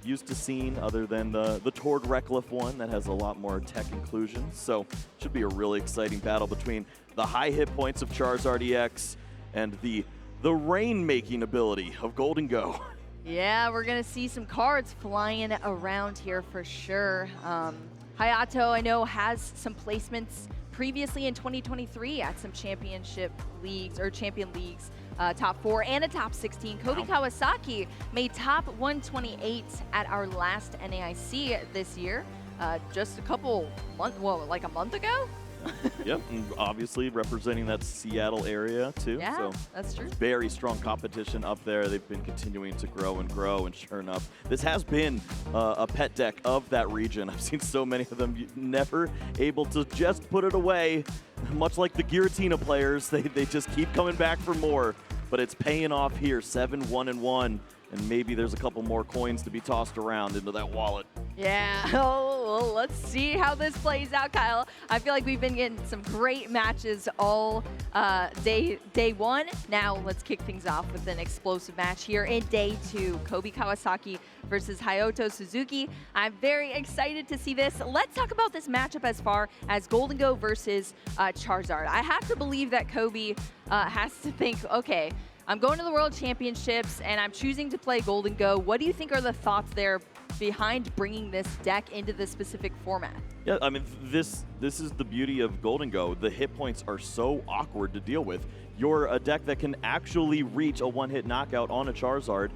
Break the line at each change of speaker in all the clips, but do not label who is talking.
used to seeing other than the Tord Reckliffe one that has a lot more tech inclusion. So should be a really exciting battle between the high hit points of Charizard EX and the rain-making ability of Golden Go.
Yeah, we're going to see some cards flying around here for sure. Hayato, I know, has some placements previously in 2023 at some championship leagues or champion leagues, top 4 and a top 16. Kobi Kawasaki made top 128 at our last NAIC this year, just a couple months, well, like a month ago.
Yep, and obviously representing that Seattle area too.
Yeah,
so
that's true.
Very strong competition up there. They've been continuing to grow, and sure enough, this has been a pet deck of that region. I've seen so many of them never able to just put it away. Much like the Giratina players, they just keep coming back for more. But it's paying off here, 7-1-1. And maybe there's a couple more coins to be tossed around into that wallet.
Yeah, well, let's see how this plays out, Kyle. I feel like we've been getting some great matches all day one. Now let's kick things off with an explosive match here in day 2. Kobi Kawasaki versus Hayato Suzuki. I'm very excited to see this. Let's talk about this matchup as far as Golden Go versus Charizard. I have to believe that Kobi has to think, okay, I'm going to the World Championships, and I'm choosing to play Golden Go. What do you think are the thoughts there behind bringing this deck into this specific format?
Yeah, I mean, this is the beauty of Golden Go. The hit points are so awkward to deal with. You're a deck that can actually reach a one-hit knockout on a Charizard,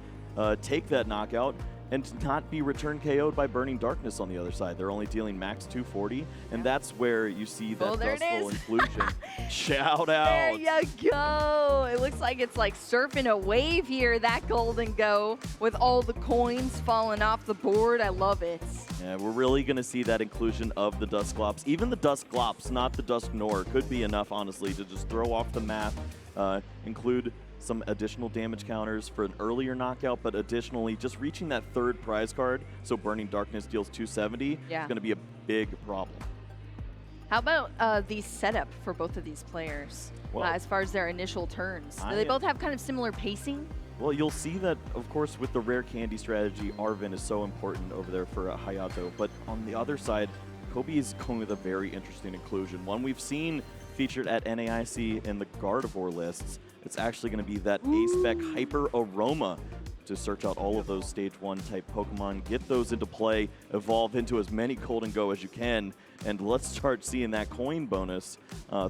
take that knockout, and not be return KO'd by Burning Darkness on the other side. They're only dealing max 240, and that's where you see that Dustful inclusion. Shout out!
There you go! It looks like it's like surfing a wave here, that Golden Go, with all the coins falling off the board. I love it.
Yeah, we're really going to see that inclusion of the Dusclops. Even the Dusclops, not the Dusknor, could be enough, honestly, to just throw off the map, include some additional damage counters for an earlier knockout, but additionally just reaching that third prize card, so Burning Darkness deals 270, is going to be a big problem.
How about the setup for both of these players as far as their initial turns? Do they both have kind of similar pacing?
Well, you'll see that, of course, with the rare candy strategy, R10 is so important over there for Hayato, but on the other side, Kobi is going with a very interesting inclusion. One we've seen featured at NAIC in the Gardevoir lists. It's actually going to be that A-Spec Hyper Aroma to search out all of those Stage 1 type Pokemon, get those into play, evolve into as many Golden Go as you can, and let's start seeing that coin bonus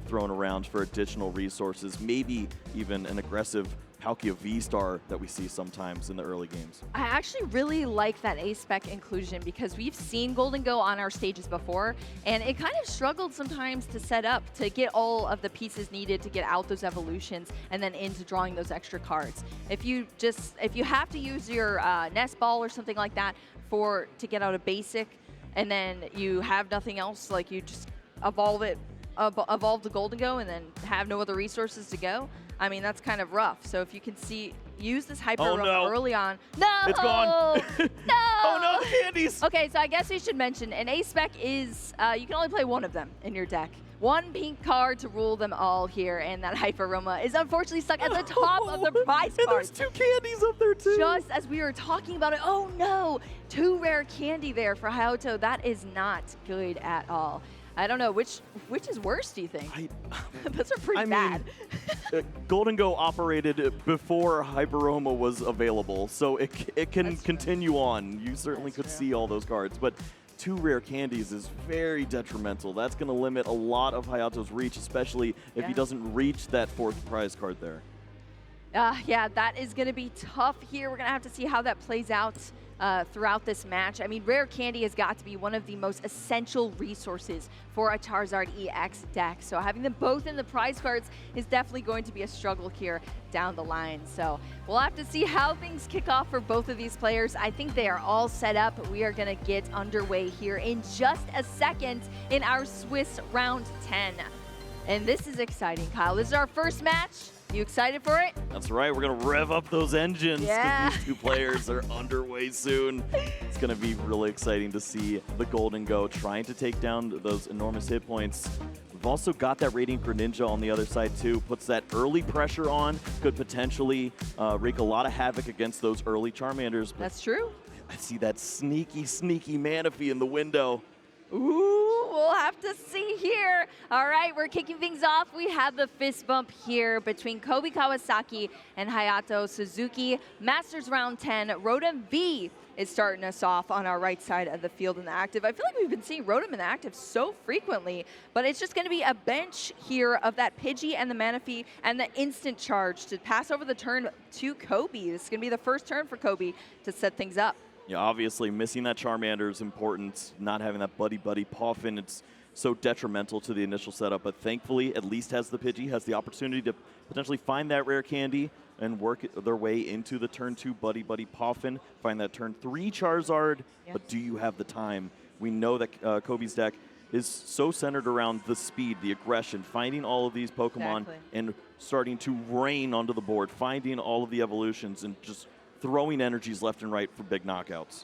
thrown around for additional resources, maybe even an aggressive Palkia V-Star that we see sometimes in the early games.
I actually really like that A-Spec inclusion because we've seen Golden Go on our stages before, and it kind of struggled sometimes to set up to get all of the pieces needed to get out those evolutions and then into drawing those extra cards. If you have to use your Nest Ball or something like that to get out a basic, and then you have nothing else, like you just evolve the Golden Go and then have no other resources to go, I mean, that's kind of rough. So if you can use this Hyper Aroma early on. No!
It's gone!
No!
Oh no, the candies!
Okay, so I guess we should mention an A-Spec is, you can only play one of them in your deck. One pink card to rule them all here, and that Hyper Aroma is unfortunately stuck at the top of the prize card.
And there's 2 candies up there too!
Just as we were talking about it, oh no! 2 rare candy there for Hayato. That is not good at all. I don't know, which is worse, do you think? Those are pretty bad.
Golden Go operated before Hyperoma was available, so it can continue on. You certainly could see all those cards, but 2 rare candies is very detrimental. That's going to limit a lot of Hayato's reach, especially if he doesn't reach that 4th prize card there.
Yeah, that is going to be tough here. We're going to have to see how that plays out throughout this match. I mean, rare candy has got to be one of the most essential resources for a Charizard EX deck. So having them both in the prize cards is definitely going to be a struggle here down the line. So we'll have to see how things kick off for both of these players. I think they are all set up. We are going to get underway here in just a second in our Swiss round 10. And this is exciting, Kyle. This is our first match. You excited for it?
That's right. We're going to rev up those engines because these 2 players are underway soon. It's going to be really exciting to see the Golden Go trying to take down those enormous hit points. We've also got that Radiant Greninja on the other side too. Puts that early pressure on. Could potentially wreak a lot of havoc against those early Charmanders.
That's true.
I see that sneaky, sneaky Manaphy in the window.
Ooh, we'll have to see here. All right, we're kicking things off. We have the fist bump here between Cobi Kawasaki and Hayato Suzuki. Masters round 10, Rotom V is starting us off on our right side of the field in the active. I feel like we've been seeing Rotom in the active so frequently, but it's just going to be a bench here of that Pidgey and the Manaphy and the instant charge to pass over the turn to Cobi. This is going to be the first turn for Cobi to set things up.
Yeah, obviously missing that Charmander is important. Not having that buddy Poffin, it's so detrimental to the initial setup. But thankfully, at least has the Pidgey, has the opportunity to potentially find that rare candy and work their way into the turn 2 buddy Poffin. Find that turn 3 Charizard, but do you have the time? We know that Kobe's deck is so centered around the speed, the aggression, finding all of these Pokemon and starting to rain onto the board, finding all of the evolutions and just throwing energies left and right for big knockouts.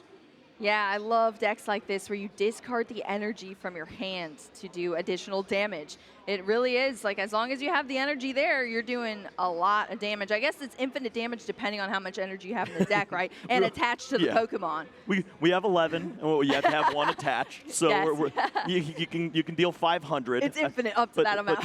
Yeah, I love decks like this where you discard the energy from your hand to do additional damage. It really is, like, as long as you have the energy there, you're doing a lot of damage. I guess it's infinite damage depending on how much energy you have in the deck, right? And attached to the Pokemon.
We have 11. Well, you have to have one attached. So you can deal 500.
It's infinite up to that amount.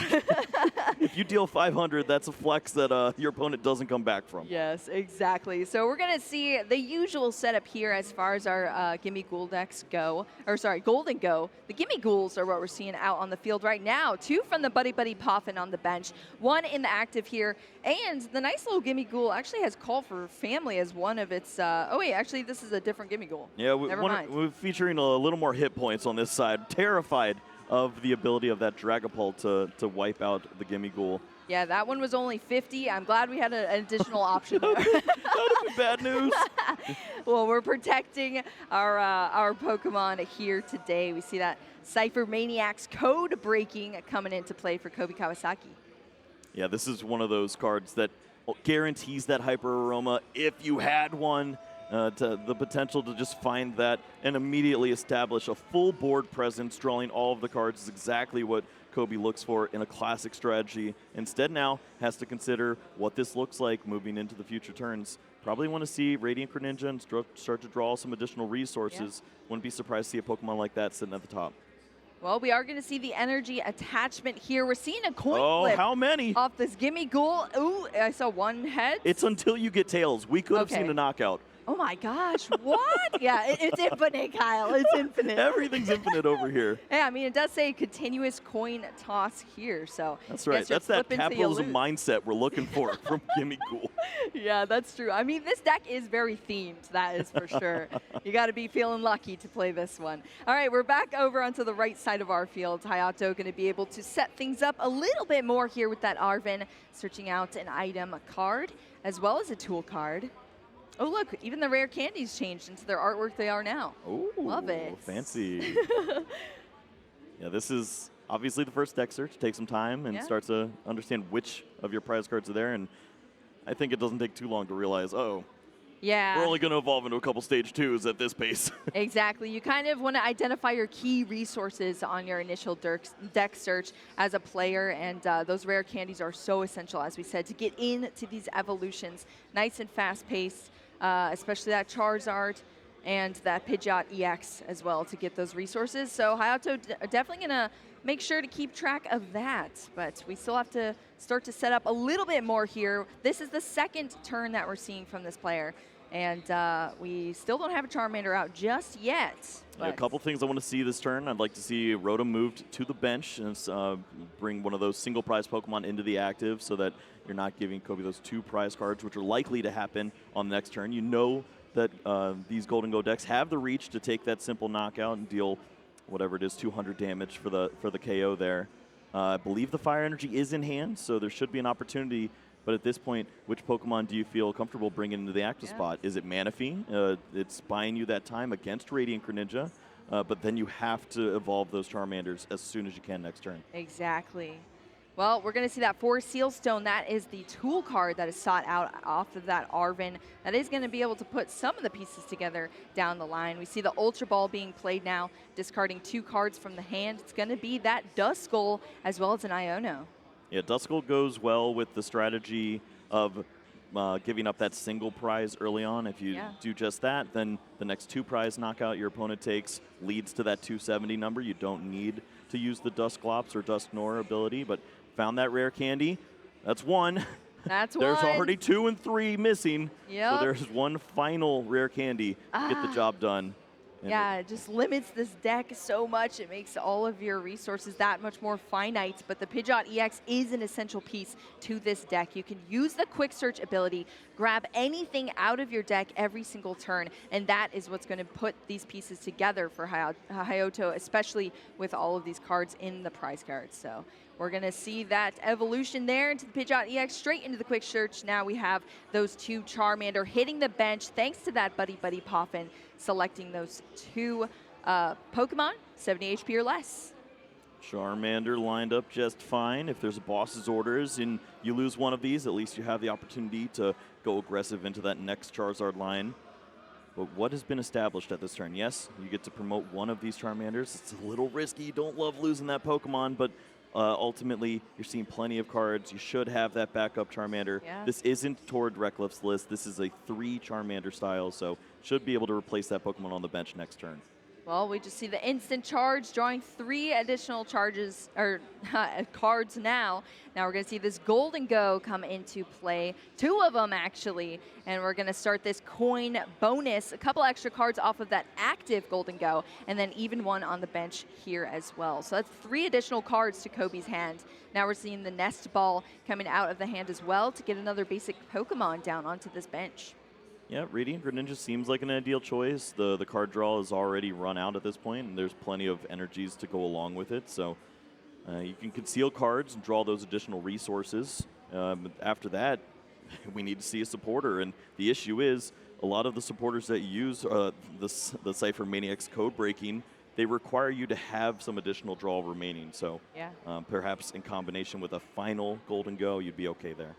If you deal 500, that's a flex that your opponent doesn't come back from.
Yes, exactly. So we're going to see the usual setup here as far as our Gimme Ghoul decks go. Or sorry, Golden Go. The Gimme Ghouls are what we're seeing out on the field right now. 2 from the Buddy Poffin on the bench, 1 in the active here, and the nice little Gimme Ghoul actually has Call for Family as one of its, oh wait, actually this is a different Gimme Ghoul.
Yeah, we're featuring a little more hit points on this side. Terrified of the ability of that Dragapult to wipe out the Gimme Ghoul.
Yeah, that one was only 50. I'm glad we had an additional option there.
That would have been bad news.
Well, we're protecting our Pokemon here today. We see that Cypher Maniac's code breaking coming into play for Cobi Kawasaki.
Yeah, this is one of those cards that guarantees that Hyper Aroma if you had one. To the potential to just find that and immediately establish a full board presence, drawing all of the cards is exactly what Cobi looks for in a classic strategy. Instead now has to consider what this looks like moving into the future turns. Probably want to see Radiant Greninja and start to draw some additional resources. Wouldn't be surprised to see a Pokemon like that sitting at the top.
Well, we are going to see the energy attachment here. We're seeing a coin flip.
How many?
Off this Gimme Ghoul. Ooh, I saw one head.
It's until you get tails. We could have seen a knockout.
Oh my gosh, what? Yeah, it's infinite, Kyle. It's infinite.
Everything's infinite over here.
Yeah, I mean, it does say continuous coin toss here, so.
That's right. That's that capitalism mindset we're looking for from Gimme Ghoul.
Yeah, that's true. I mean, this deck is very themed, that is for sure. You got to be feeling lucky to play this one. All right, we're back over onto the right side of our field. Hayato going to be able to set things up a little bit more here with that R10, searching out an item card, as well as a tool card. Oh, look, even the rare candies changed into their artwork they are now.
Oh,
love it.
Fancy. Yeah, this is obviously the first deck search. Take some time and start to understand which of your prize cards are there. And I think it doesn't take too long to realize, we're only going to evolve into a couple stage 2s at this pace. Exactly.
You kind of want to identify your key resources on your initial deck search as a player, and those rare candies are so essential, as we said, to get into these evolutions. Nice and fast-paced. Especially that Charizard and that Pidgeot EX as well to get those resources. So Hayato definitely going to make sure to keep track of that. But we still have to start to set up a little bit more here. This is the second turn that we're seeing from this player. And we still don't have a Charmander out just yet.
Yeah, a couple things I want to see this turn. I'd like to see Rotom moved to the bench and bring one of those single prize Pokemon into the active so that you're not giving Cobi those 2 prize cards, which are likely to happen on the next turn. You know that these Golden Go decks have the reach to take that simple knockout and deal whatever it is, 200 damage for the KO there. I believe the Fire Energy is in hand, so there should be an opportunity. But at this point, which Pokemon do you feel comfortable bringing into the active spot? Is it Manaphy? It's buying you that time against Radiant Greninja, but then you have to evolve those Charmanders as soon as you can next turn.
Exactly. Well, we're going to see that 4 Sealstone. That is the tool card that is sought out off of that R10. That is going to be able to put some of the pieces together down the line. We see the Ultra Ball being played now, discarding 2 cards from the hand. It's going to be that Duskull as well as an Iono.
Yeah, Duskull goes well with the strategy of giving up that single prize early on. If you do just that, then the next 2 prize knockout your opponent takes leads to that 270 number. You don't need to use the Dusclops or Dusknoir ability, but found that rare candy. That's 1.
That's
There's
one.
already 2 and 3 missing.
Yep.
So there's one final rare candy to get the job done.
Yeah, it just limits this deck so much. It makes all of your resources that much more finite, but the Pidgeot EX is an essential piece to this deck. You can use the quick search ability, grab anything out of your deck every single turn, and that is what's going to put these pieces together for Hayato, especially with all of these cards in the prize cards. So we're going to see that evolution there into the Pidgeot EX, straight into the quick search. Now we have those 2 Charmander hitting the bench thanks to that Buddy Poffin selecting those 2 Pokemon, 70 HP or less.
Charmander lined up just fine. If there's a boss's orders and you lose one of these, at least you have the opportunity to go aggressive into that next Charizard line. But what has been established at this turn? Yes, you get to promote one of these Charmanders. It's a little risky. You don't love losing that Pokemon, but ultimately, you're seeing plenty of cards. You should have that backup Charmander.
Yeah.
This isn't toward Reckleff's list. This is a 3 Charmander style, so should be able to replace that Pokemon on the bench next turn.
Well, we just see the instant charge, drawing 3 additional charges, or cards now. Now we're going to see this Golden Go come into play, 2 of them actually, and we're going to start this coin bonus, a couple extra cards off of that active Golden Go, and then even 1 on the bench here as well. So that's 3 additional cards to Kobi's hand. Now we're seeing the Nest Ball coming out of the hand as well to get another basic Pokemon down onto this bench.
Yeah, Radiant Greninja seems like an ideal choice. The card draw is already run out at this point, and there's plenty of energies to go along with it. So you can conceal cards and draw those additional resources. After that, we need to see a supporter. And the issue is, a lot of the supporters that use the Cypher Maniacs code breaking, they require you to have some additional draw remaining. So perhaps in combination with a final Golden Go, you'd be okay there.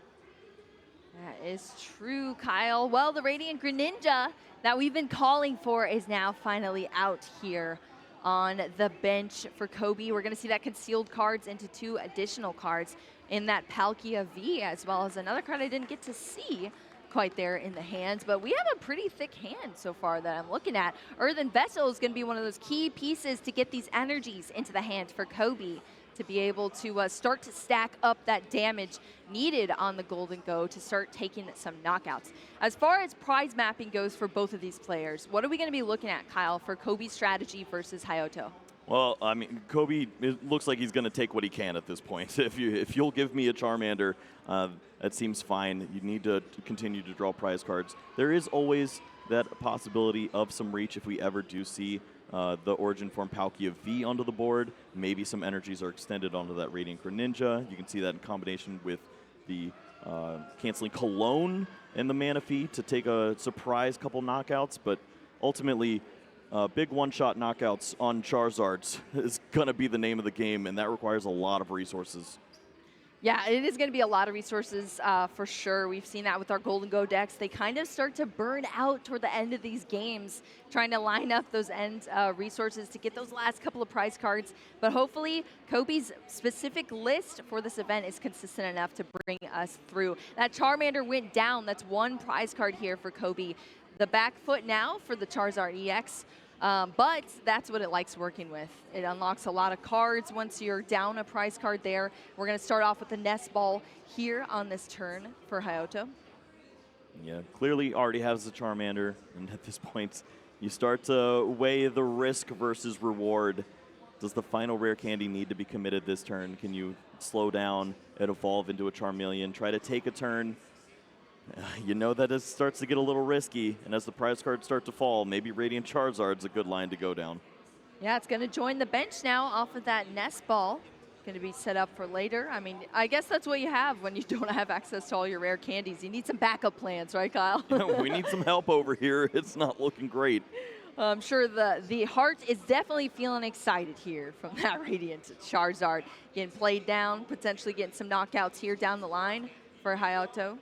That is true, Kyle. Well, the Radiant Greninja that we've been calling for is now finally out here on the bench for Cobi. We're going to see that concealed cards into 2 additional cards in that Palkia V, as well as another card I didn't get to see quite there in the hands, but we have a pretty thick hand so far that I'm looking at. Earthen Vessel is going to be one of those key pieces to get these energies into the hand for Cobi, to be able to start to stack up that damage needed on the Golden Go to start taking some knockouts. As far as prize mapping goes for both of these players, what are we going to be looking at, Kyle, for Kobi's strategy versus Hayato?
Well, I mean, Cobi, it looks like he's going to take what he can at this point. If you'll give me a Charmander, that seems fine. You need to continue to draw prize cards. There is always that possibility of some reach if we ever do see the Origin Form Palkia V onto the board. Maybe some energies are extended onto that Radiant Greninja. You can see that in combination with the canceling Cologne and the Manaphy to take a surprise couple knockouts. But ultimately, big one-shot knockouts on Charizards is going to be the name of the game, and that requires a lot of resources.
Yeah, it is going to be a lot of resources for sure. We've seen that with our Golden Go decks. They kind of start to burn out toward the end of these games, trying to line up those end resources to get those last couple of prize cards. But hopefully, Kobi's specific list for this event is consistent enough to bring us through. That Charmander went down. That's 1 prize card here for Cobi. The back foot now for the Charizard EX. But that's what it likes working with. It unlocks a lot of cards once you're down a prize card there. We're going to start off with the Nest Ball here on this turn for Hayato.
Yeah, clearly already has the Charmander, and at this point, you start to weigh the risk versus reward. Does the final rare candy need to be committed this turn? Can you slow down and evolve into a Charmeleon, try to take a turn? You know that it starts to get a little risky, and as the prize cards start to fall, maybe Radiant Charizard's a good line to go down.
Yeah, it's going to join the bench now off of that Nest Ball. Going to be set up for later. I mean, I guess that's what you have when you don't have access to all your rare candies. You need some backup plans, right, Kyle?
We need some help over here. It's not looking great.
I'm sure the heart is definitely feeling excited here from that Radiant Charizard. Getting played down, potentially getting some knockouts here down the line for Hayato.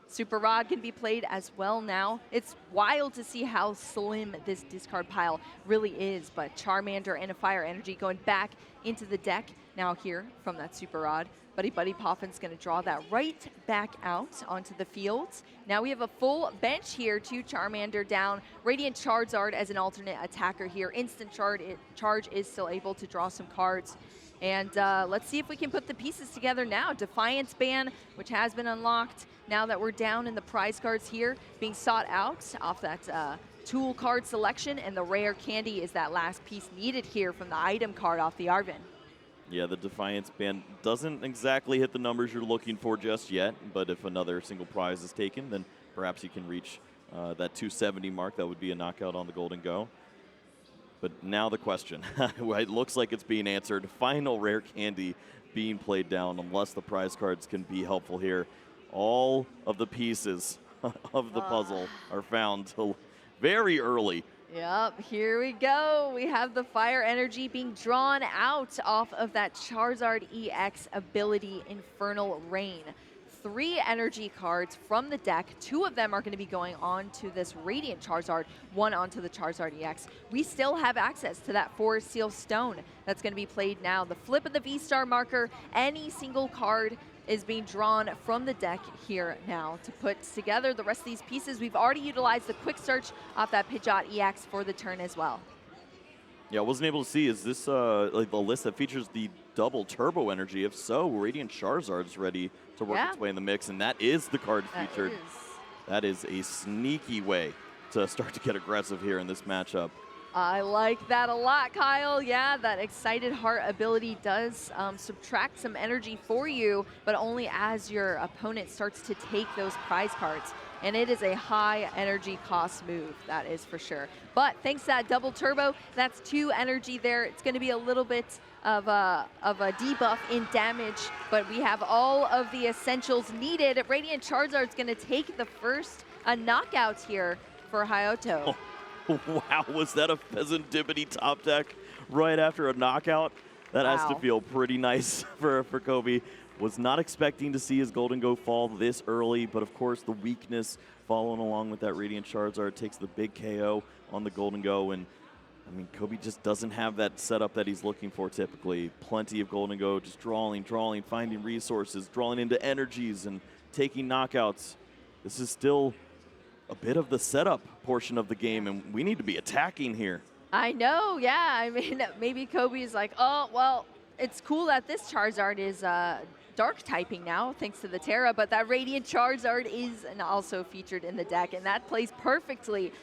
Super Rod can be played as well now. It's wild to see how slim this discard pile really is, but Charmander and a Fire Energy going back into the deck now here from that Super Rod. Buddy Poffin's going to draw that right back out onto the field. Now we have a full bench here, 2 Charmander down. Radiant Charizard as an alternate attacker here. Instant charge is still able to draw some cards. And let's see if we can put the pieces together now. Defiance Ban, which has been unlocked. Now that we're down in the prize cards here, being sought out off that tool card selection, and the rare candy is that last piece needed here from the item card off the Arven.
Yeah, the Defiance Band doesn't exactly hit the numbers you're looking for just yet, but if another single prize is taken, then perhaps you can reach that 270 mark. That would be a knockout on the Golden Go. But now the question, it looks like it's being answered. Final rare candy being played down, unless the prize cards can be helpful here. All of the pieces of the puzzle are found very early.
Yep, here we go. We have the fire energy being drawn out off of that Charizard EX ability, Infernal Rain. 3 energy cards from the deck. 2 of them are going to be going on to this Radiant Charizard, 1 onto the Charizard EX. We still have access to that Forest Seal Stone that's going to be played now. The flip of the V-Star marker, any single card is being drawn from the deck here now to put together the rest of these pieces. We've already utilized the quick search off that Pidgeot EX for the turn as well.
Yeah, I wasn't able to see, is this like the list that features the double turbo energy? If so, Radiant Charizard's ready to work its way in the mix, and that is the card featured. That is a sneaky way to start to get aggressive here in this matchup.
I like that a lot, Kyle. Yeah, that Excited Heart ability does subtract some energy for you, but only as your opponent starts to take those prize cards. And it is a high energy cost move, that is for sure. But thanks to that double turbo, that's 2 energy there. It's going to be a little bit of a debuff in damage, but we have all of the essentials needed. Radiant Charizard's going to take the first knockout here for Hayato.
Oh. Wow, was that a Pheasant Dippity top deck right after a knockout? That has to feel pretty nice for Cobi. Was not expecting to see his Golden Go fall this early, but of course the weakness following along with that Radiant Charizard takes the big KO on the Golden Go. And I mean, Cobi just doesn't have that setup that he's looking for typically. Plenty of Golden Go, just drawing, finding resources, drawing into energies and taking knockouts. This is still a bit of the setup portion of the game, and we need to be attacking here.
I know, yeah. I mean, maybe Cobi is like, oh, well, it's cool that this Charizard is dark typing now, thanks to the Terra, but that Radiant Charizard is also featured in the deck, and that plays perfectly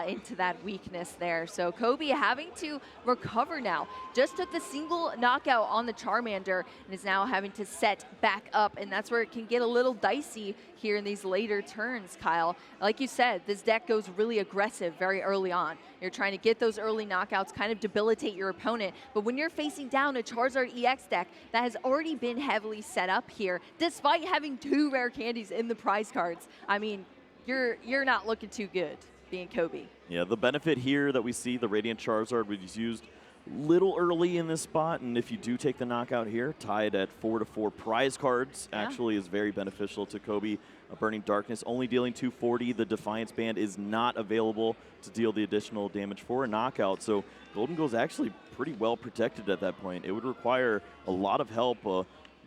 into that weakness there. So Cobi having to recover now. Just took the single knockout on the Charmander and is now having to set back up, and that's where it can get a little dicey here in these later turns, Kyle. Like you said, this deck goes really aggressive very early on. You're trying to get those early knockouts, kind of debilitate your opponent, but when you're facing down a Charizard EX deck that has already been heavily set up here, despite having 2 rare candies in the prize cards, I mean, you're not looking too good being Cobi.
Yeah, the benefit here that we see, the Radiant Charizard was used little early in this spot, and if you do take the knockout here, tied at 4-4 prize cards, actually is very beneficial to Cobi. Burning Darkness only dealing 240. The Defiance Band is not available to deal the additional damage for a knockout, so Golden Go's actually pretty well protected at that point. It would require a lot of help,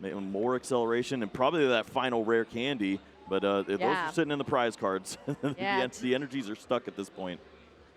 more acceleration, and probably that final rare candy. But those are sitting in the prize cards. The energies are stuck at this point.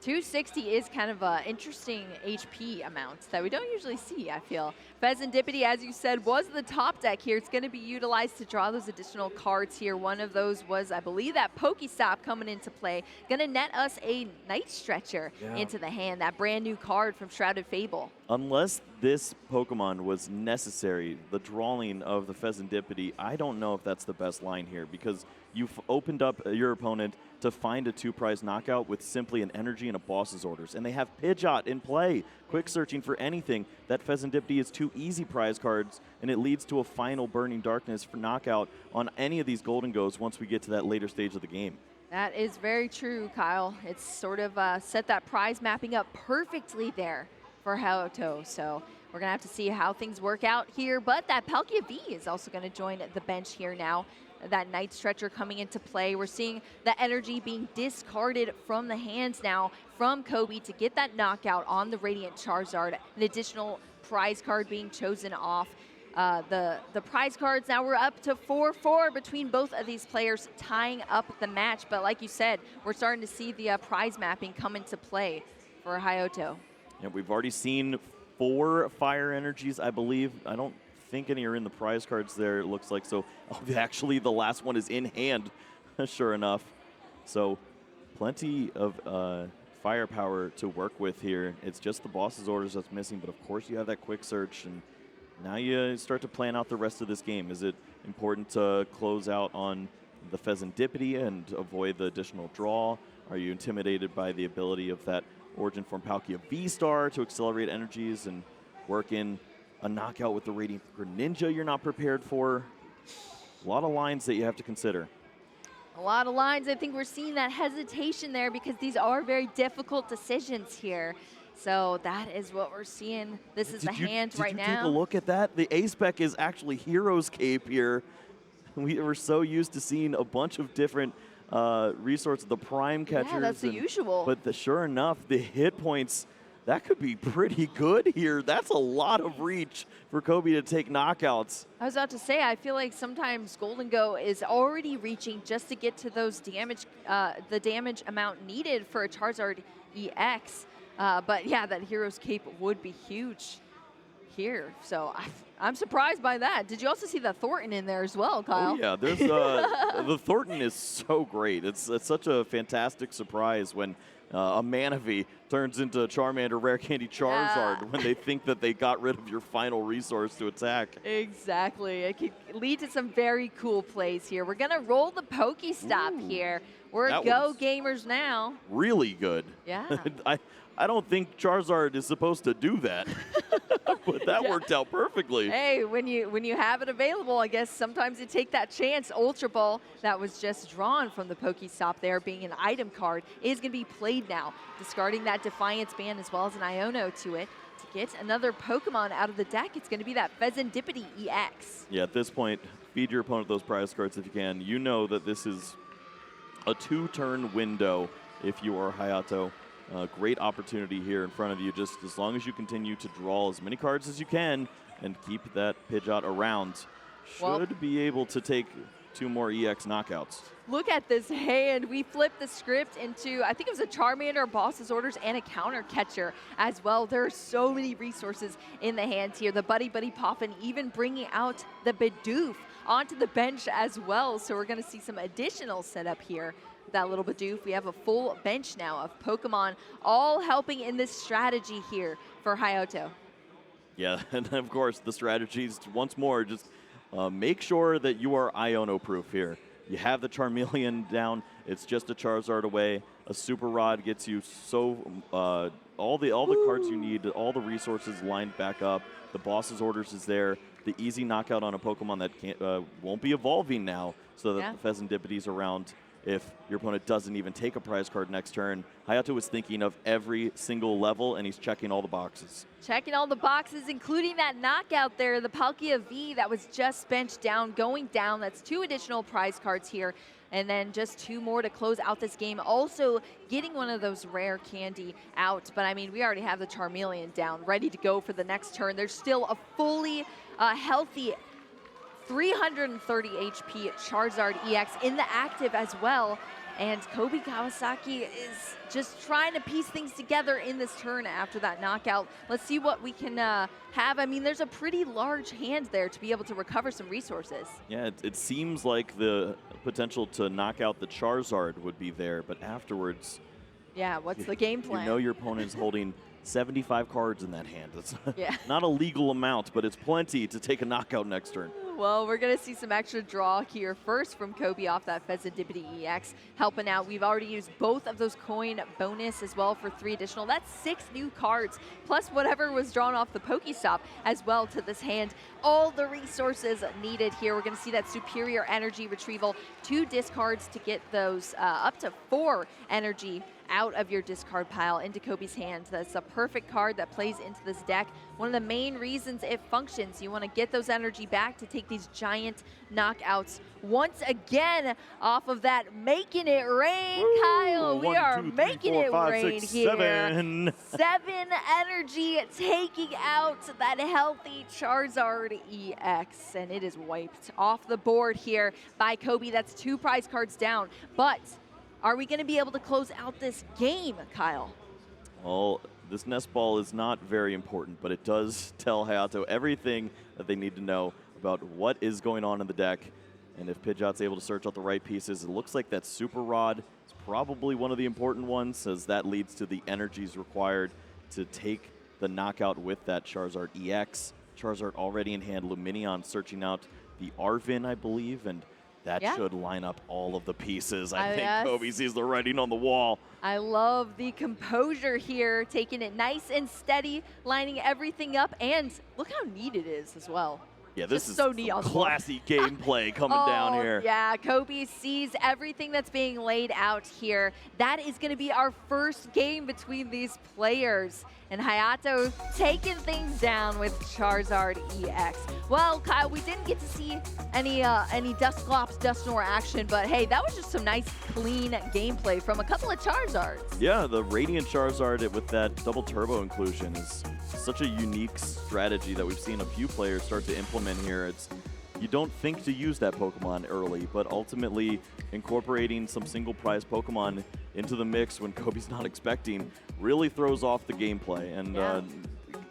260 is kind of an interesting HP amount that we don't usually see, I feel. Pheasant Dippity, as you said, was the top deck here. It's going to be utilized to draw those additional cards here. One of those was, I believe, that Pokestop coming into play. Going to net us a Night Stretcher into the hand, that brand new card from Shrouded Fable.
Unless this Pokemon was necessary, the drawing of the Pheasant Dippity, I don't know if that's the best line here, because you've opened up your opponent to find a 2-prize knockout with simply an energy and a boss's orders. And they have Pidgeot in play, quick searching for anything. That Pheasant Dippity is 2 easy prize cards, and it leads to a final Burning Darkness for knockout on any of these Golden Goes once we get to that later stage of the game.
That is very true, Kyle. It's sort of set that prize mapping up perfectly there for Hayato. So we're going to have to see how things work out here. But that Palkia V is also going to join the bench here now. That Night Stretcher coming into play. We're seeing the energy being discarded from the hands now from Cobi to get that knockout on the Radiant Charizard. An additional prize card being chosen off. the prize cards. Now we're up to 4-4 between both of these players, tying up the match. But like you said, we're starting to see the prize mapping come into play for Hayato.
Yeah, we've already seen 4 fire energies, I believe. I don't think any are in the prize cards there, it looks like. So actually the last one is in hand, sure enough. So plenty of firepower to work with here. It's just the boss's orders that's missing, but of course you have that quick search, and now you start to plan out the rest of this game. Is it important to close out on the Pheasantipity and avoid the additional draw? Are you intimidated by the ability of that Origin Form Palkia V-Star to accelerate energies and work in a knockout with the Radiant Greninja you're not prepared for? A lot of lines that you have to consider.
A lot of lines. I think we're seeing that hesitation there because these are very difficult decisions here. So that is what we're seeing. This is the hand right now.
Did you take a look at that? The A-Spec is actually Hero's Cape here. We were so used to seeing a bunch of different resources, the Prime Catchers.
Yeah, that's the usual.
But sure enough, the hit points, that could be pretty good here. That's a lot of reach for Cobi to take knockouts.
I was about to say, I feel like sometimes Golden Go is already reaching just to get to those damage, the damage amount needed for a Charizard EX. But yeah, that Hero's Cape would be huge here. So I'm surprised by that. Did you also see the Thornton in there as well, Kyle?
Oh yeah, there's the Thornton is so great. It's such a fantastic surprise when a Manaphy turns into Charmander Rare Candy Charizard when they think that they got rid of your final resource to attack.
Exactly. It could lead to some very cool plays here. We're going to roll the Pokestop here. We're Go Gamers now.
Really good.
Yeah.
I don't think Charizard is supposed to do that, but that worked out perfectly.
Hey, when you have it available, I guess sometimes you take that chance. Ultra Ball that was just drawn from the Pokestop there being an item card is going to be played now, discarding that Defiance Band as well as an Iono to it. To get another Pokemon out of the deck, it's going to be that Pheasantipity EX.
Yeah, at this point, feed your opponent those prize cards if you can. You know that this is a 2-turn window if you are Hayato. Great opportunity here in front of you, just as long as you continue to draw as many cards as you can and keep that Pidgeot around. Should be able to take 2 more EX knockouts.
Look at this hand. We flipped the script into, I think it was a Charmander, Boss's Orders, and a Counter Catcher as well. There are so many resources in the hands here. The Buddy Buddy Poffin even bringing out the Bidoof onto the bench as well. So we're going to see some additional setup here. That little Bidoof. We have a full bench now of Pokemon all helping in this strategy here for Hayato.
Yeah, and of course the strategies, once more, just make sure that you are Iono proof here. You have the Charmeleon down, it's just a Charizard away. A Super Rod gets you so all the cards you need, all the resources lined back up. The Boss's Orders is there. The easy knockout on a Pokemon that won't be evolving now, so that the Pheasantipity's around. If your opponent doesn't even take a prize card next turn. Hayato is thinking of every single level, and he's checking all the boxes.
Checking all the boxes, including that knockout there, the Palkia V that was just benched down, going down. That's 2 additional prize cards here, and then just 2 more to close out this game. Also getting one of those rare candy out, but I mean, we already have the Charmeleon down, ready to go for the next turn. There's still a fully healthy 330 HP Charizard EX in the active as well. And Cobi Kawasaki is just trying to piece things together in this turn after that knockout. Let's see what we can have. I mean, there's a pretty large hand there to be able to recover some resources.
Yeah, it seems like the potential to knock out the Charizard would be there, but afterwards...
Yeah, what's the game plan?
You know your opponent is holding 75 cards in that hand. It's not a legal amount, but it's plenty to take a knockout next turn.
Well, we're going to see some extra draw here first from Cobi off that Pheasantipity EX, helping out. We've already used both of those coin bonus as well for 3 additional. That's 6 new cards, plus whatever was drawn off the Pokestop as well to this hand. All the resources needed here. We're going to see that superior energy retrieval, 2 discards to get those up to 4 energy out of your discard pile into Kobi's hands. That's a perfect card that plays into this deck. One of the main reasons it functions. You want to get those energy back to take these giant knockouts once again off of that. Making it rain,
Woo!
Kyle. We
1,
are
2, 3,
making
4,
it
5,
rain
6,
here.
7.
7 energy taking out that healthy Charizard EX, and it is wiped off the board here by Cobi. That's 2 prize cards down, but are we going to be able to close out this game, Kyle?
Well, this nest ball is not very important, but it does tell Hayato everything that they need to know about what is going on in the deck. And if Pidgeot's able to search out the right pieces, it looks like that Super Rod is probably one of the important ones, as that leads to the energies required to take the knockout with that Charizard EX. Charizard already in hand, Lumineon searching out the R10, I believe, and that should line up all of the pieces. I think Cobi sees the writing on the wall.
I love the composure here, taking it nice and steady, lining everything up, and look how neat it is as well.
Yeah, this
Just
is
so neat.
classy gameplay coming down here.
Yeah, Cobi sees everything that's being laid out here. That is going to be our first game between these players. And Hayato taking things down with Charizard EX. Well, Kyle, we didn't get to see any Dusclops, Dusknoir action, but hey, that was just some nice, clean gameplay from a couple of Charizards.
Yeah, the Radiant Charizard with that double turbo inclusion is such a unique strategy that we've seen a few players start to implement here. You don't think to use that Pokemon early, but ultimately incorporating some single prize Pokemon into the mix when Cobi's not expecting really throws off the gameplay. And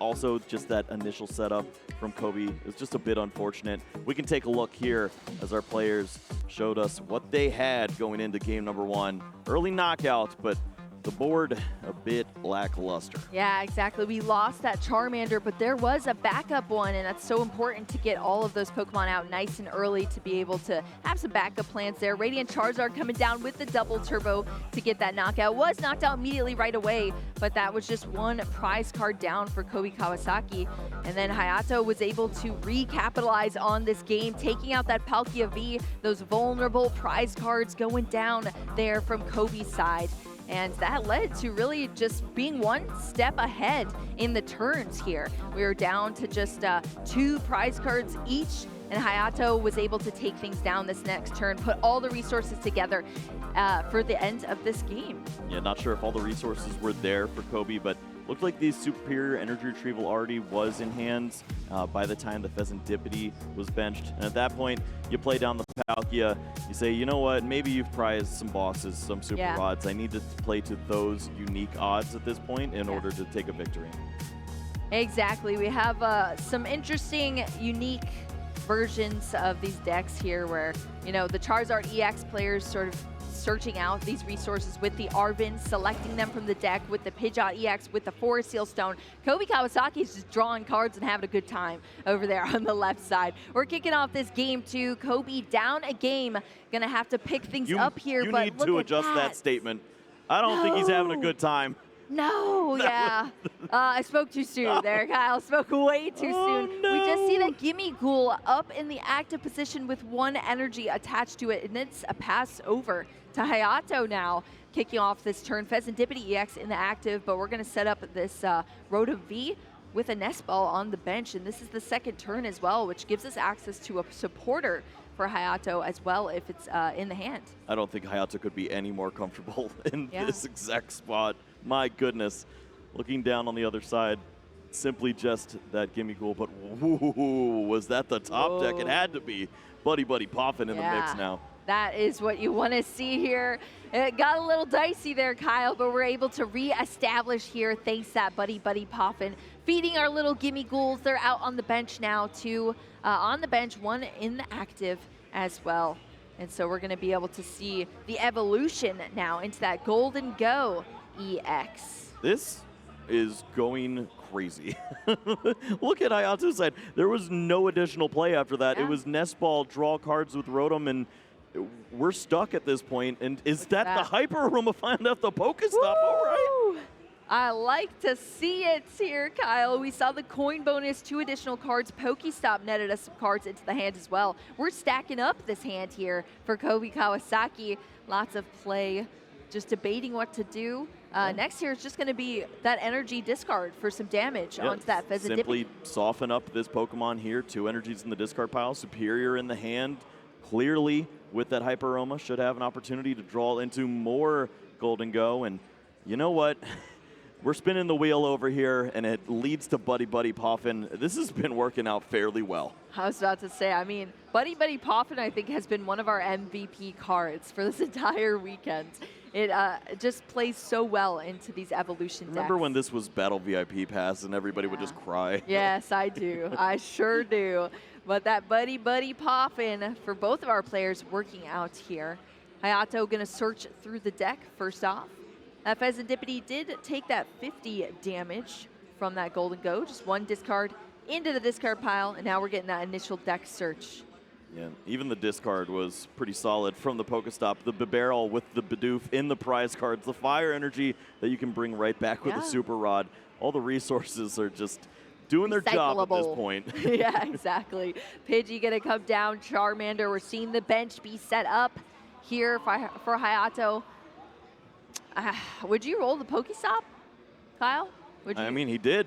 also just that initial setup from Cobi is just a bit unfortunate. We can take a look here as our players showed us what they had going into game number 1. Early knockout, but the board a bit lackluster.
Yeah, exactly. We lost that Charmander, but there was a backup one, and that's so important to get all of those Pokemon out nice and early to be able to have some backup plans there. Radiant Charizard coming down with the double turbo to get that knockout. Was knocked out immediately right away, but that was just 1 prize card down for Cobi Kawasaki. And then Hayato was able to recapitalize on this game, taking out that Palkia V, those vulnerable prize cards going down there from Cobi's side. And that led to really just being 1 step ahead in the turns here. We were down to just 2 prize cards each, and Hayato was able to take things down this next turn, put all the resources together for the end of this game.
Yeah, not sure if all the resources were there for Cobi, but looked like the superior energy retrieval already was in hands by the time the Pheasantipity was benched. And at that point, you play down the Palkia. You say, you know what, maybe you've prized some bosses, some super odds. I need to play to those unique odds at this point in order to take a victory.
Exactly. We have some interesting, unique versions of these decks here where, you know, the Charizard EX players sort of searching out these resources with the R10, selecting them from the deck with the Pidgeot EX, with the Forest Seal Stone. Cobi Kawasaki is just drawing cards and having a good time over there on the left side. We're kicking off this game too. Cobi down a game, gonna have to pick things up here.
You
but
need
look
to
at
adjust that statement. I don't think he's having a good time.
No, I spoke too soon there, Kyle. Spoke way too soon.
No.
We just see that Gimme Ghoul up in the active position with 1 energy attached to it, and it's a pass over to Hayato now, kicking off this turn. Pheasantipity EX in the active, but we're going to set up this Rotom V with a Nest Ball on the bench, and this is the 2nd turn as well, which gives us access to a supporter for Hayato as well if it's in the hand.
I don't think Hayato could be any more comfortable in this exact spot. My goodness. Looking down on the other side, simply just that Gimme Ghoul, but whoo, was that the top deck? It had to be. Buddy Poffin in the mix now.
That is what you want to see here. It got a little dicey there, Kyle, but we're able to re-establish here thanks to that Buddy Poffin. Feeding our little Gimme Ghouls. They're out on the bench now, 2 on the bench, 1 in the active as well. And so we're going to be able to see the evolution now into that Golden Go EX.
This is going crazy. Look at Hayato's side. There was no additional play after that. It was Nest Ball, draw cards with Rotom, and we're stuck at this point. And is that the Hyper Room to find out the Pokestop? All right.
I like to see it here, Kyle. We saw the coin bonus, 2 additional cards. Pokestop netted us some cards into the hand as well. We're stacking up this hand here for Cobi Kawasaki. Lots of play just debating what to do. Next here is just going to be that energy discard for some damage onto that Pheasant.
Simply soften up this Pokemon here. 2 energies in the discard pile. Superior in the hand. Clearly, with that Hyper Aroma, should have an opportunity to draw into more Golden Go. And you know what? We're spinning the wheel over here, and it leads to Buddy Buddy Poffin. This has been working out fairly well.
I was about to say, I mean, Buddy Buddy Poffin, I think, has been one of our MVP cards for this entire weekend. It just plays so well into these evolution decks.
Remember when this was Battle VIP Pass and everybody would just cry?
Yes, I do. I sure do. But that Buddy Buddy Poffin for both of our players working out here. Hayato going to search through the deck first off. That Pheasantipity did take that 50 damage from that Golden Go. Just 1 discard into the discard pile, and now we're getting that initial deck search.
Yeah, even the discard was pretty solid from the Pokestop. The Bibarel with the Bidoof in the prize cards, the fire energy that you can bring right back with the Super Rod. All the resources are just doing their job at this point.
Yeah, exactly. Pidgey gonna come down, Charmander. We're seeing the bench be set up here for Hayato. Would you roll the Pokestop, Kyle? Would you?
I mean, he did.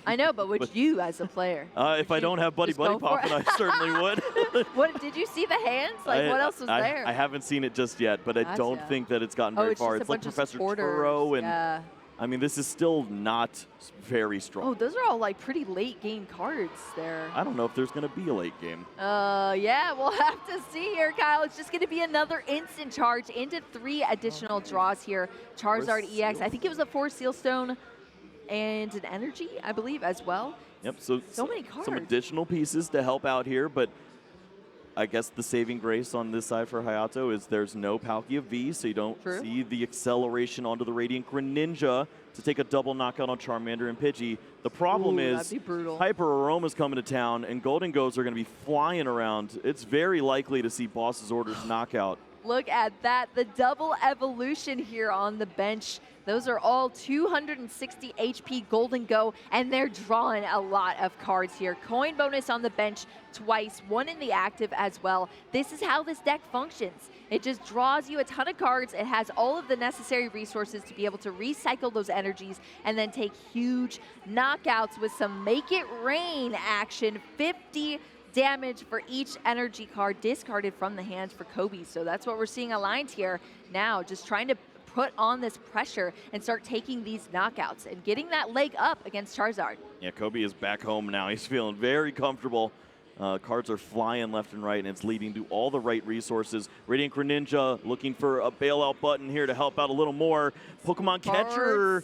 I know, but would you as a player?
If I don't have Buddy Buddy Poffin, I certainly would.
What did you see the hands? Like, what else was there?
I haven't seen it just yet, but I don't think that it's gotten very far. It's like Professor Turo, and I mean, this is still not very strong.
Oh, those are all like pretty late game cards there.
I don't know if there's going to be a late game.
Yeah, we'll have to see here, Kyle. It's just going to be another instant charge into 3 additional draws here. Charizard EX. I think it was a 4 Seal Stone and an energy, I believe, as well.
Yep,
so many cards.
Some additional pieces to help out here, but I guess the saving grace on this side for Hayato is there's no Palkia V, so you don't see the acceleration onto the Radiant Greninja to take a double knockout on Charmander and Pidgey. The problem is Hyper Aroma's coming to town, and Golden Goes are going to be flying around. It's very likely to see Boss's Orders knockout.
Look at that, the double evolution here on the bench. Those are all 260 HP Golden Go, and they're drawing a lot of cards here. Coin bonus on the bench twice, 1 in the active as well. This is how this deck functions. It just draws you a ton of cards. It has all of the necessary resources to be able to recycle those energies and then take huge knockouts with some Make It Rain action. 50 damage for each energy card discarded from the hands for Cobi. So that's what we're seeing aligned here now, just trying to put on this pressure and start taking these knockouts and getting that leg up against Charizard.
Yeah, Cobi is back home now. He's feeling very comfortable. Cards are flying left and right, and it's leading to all the right resources. Radiant Greninja looking for a bailout button here to help out a little more. Pokemon Catcher.